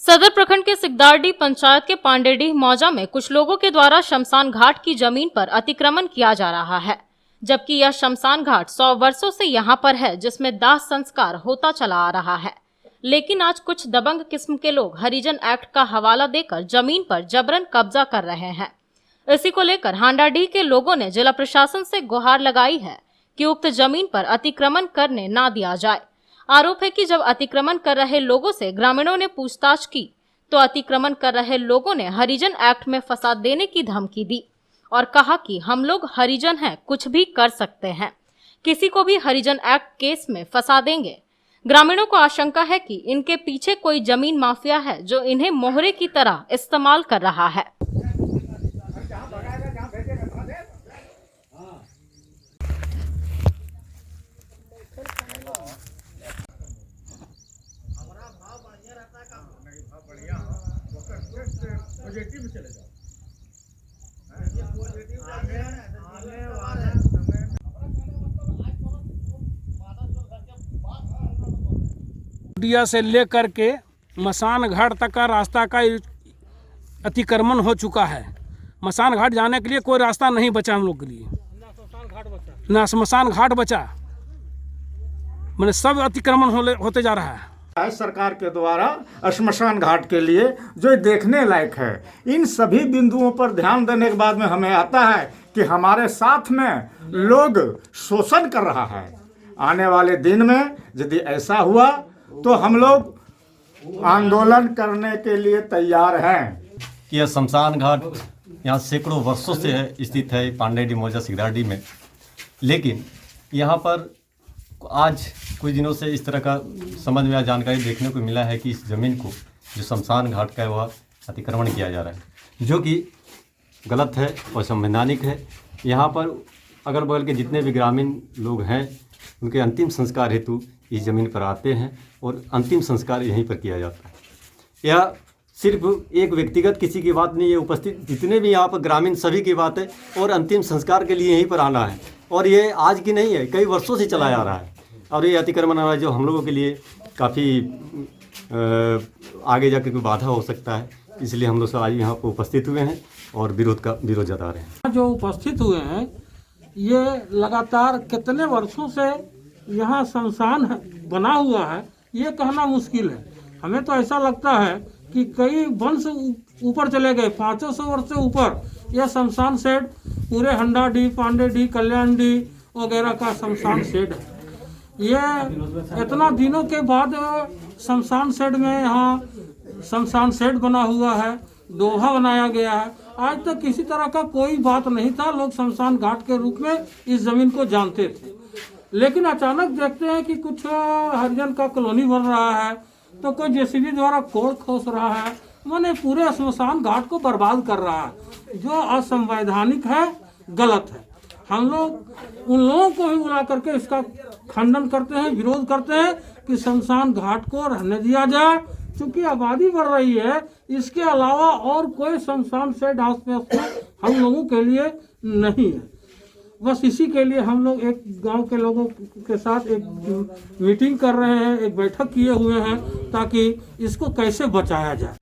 सदर प्रखंड के सिकदारडीह पंचायत के पांडेडीह मौजा में कुछ लोगों के द्वारा शमशान घाट की जमीन पर अतिक्रमण किया जा रहा है, जबकि यह शमशान घाट 100 वर्षों से यहाँ पर है, जिसमें दाह संस्कार होता चला आ रहा है। लेकिन आज कुछ दबंग किस्म के लोग हरिजन एक्ट का हवाला देकर जमीन पर जबरन कब्जा कर रहे हैं। इसी को लेकर हांडाडीह के लोगों ने जिला प्रशासन से गुहार लगाई है कि उक्त जमीन पर अतिक्रमण करने ना दिया जाए। आरोप है कि जब अतिक्रमण कर रहे लोगों से ग्रामीणों ने पूछताछ की तो अतिक्रमण कर रहे लोगों ने हरिजन एक्ट में फंसा देने की धमकी दी और कहा कि हम लोग हरिजन हैं, कुछ भी कर सकते हैं, किसी को भी हरिजन एक्ट केस में फंसा देंगे। ग्रामीणों को आशंका है कि इनके पीछे कोई जमीन माफिया है जो इन्हें मोहरे की तरह इस्तेमाल कर रहा है। दिया से लेकर के मसान घाट तक का रास्ता का अतिक्रमण हो चुका है। मसान घाट जाने के लिए कोई रास्ता नहीं बचा हम लोग के लिए, ना शमशान घाट बचा, मैंने सब अतिक्रमण होते जा रहा है। सरकार के द्वारा शमशान घाट के लिए जो देखने लायक है, इन सभी बिंदुओं पर ध्यान देने के बाद में हमें आता है कि हमारे साथ में लोग शोषण कर रहा है। आने वाले दिन में यदि ऐसा हुआ तो हम लोग आंदोलन करने के लिए तैयार हैं। यह शमशान घाट यहाँ सैकड़ों वर्षों से स्थित है पांडेडीह मौजा सिकदारडीह में, लेकिन यहाँ पर आज कुछ दिनों से इस तरह का समझ में जानकारी देखने को मिला है कि इस ज़मीन को जो शमशान घाट का है वह अतिक्रमण किया जा रहा है, जो कि गलत है और संवैधानिक है। यहाँ पर अगल बगल के जितने भी ग्रामीण लोग हैं उनके अंतिम संस्कार हेतु इस ज़मीन पर आते हैं और अंतिम संस्कार यहीं पर किया जाता है। यह सिर्फ एक व्यक्तिगत किसी की बात नहीं है, उपस्थित जितने भी यहाँ पर ग्रामीण सभी की बात है और अंतिम संस्कार के लिए यहीं पर आना है। और ये आज की नहीं है, कई वर्षों से चला आ रहा है और ये अतिक्रमण है जो हम लोगों के लिए काफ़ी आगे जाकर कोई बाधा हो सकता है। इसलिए हम लोग आज यहाँ पर उपस्थित हुए हैं और विरोध जता रहे हैं। जो उपस्थित हुए हैं ये लगातार कितने वर्षों से यहाँ शमशान बना हुआ है ये कहना मुश्किल है। हमें तो ऐसा लगता है कि कई वंश ऊपर चले गए, 500 वर्ष से ऊपर यह शमशान शेड पूरे हांडाडीह, पांडेडीह, कल्याणडीह वगैरह का शमशान शेड है। ये इतना दिनों के बाद शमशान शेड में यहाँ शमशान शेड बना हुआ है, डोभा बनाया गया है। आज तक किसी तरह का कोई बात नहीं था, लोग शमशान घाट के रूप में इस जमीन को जानते थे। लेकिन अचानक देखते हैं कि कुछ हरिजन का कॉलोनी बन रहा है तो कोई जेसीबी द्वारा कोड़ खोस रहा है, माने पूरे शमशान घाट को बर्बाद कर रहा है, जो असंवैधानिक है, गलत है। हम लोग उन लोगों को भी बुला करके इसका खंडन करते हैं, विरोध करते हैं कि शमशान घाट को रहने दिया जाए, क्योंकि आबादी बढ़ रही है। इसके अलावा और कोई शमशान शेड आसपास में हम लोगों के लिए नहीं है। बस इसी के लिए हम लोग एक गांव के लोगों के साथ एक मीटिंग कर रहे हैं, एक बैठक किए हुए हैं ताकि इसको कैसे बचाया जाए।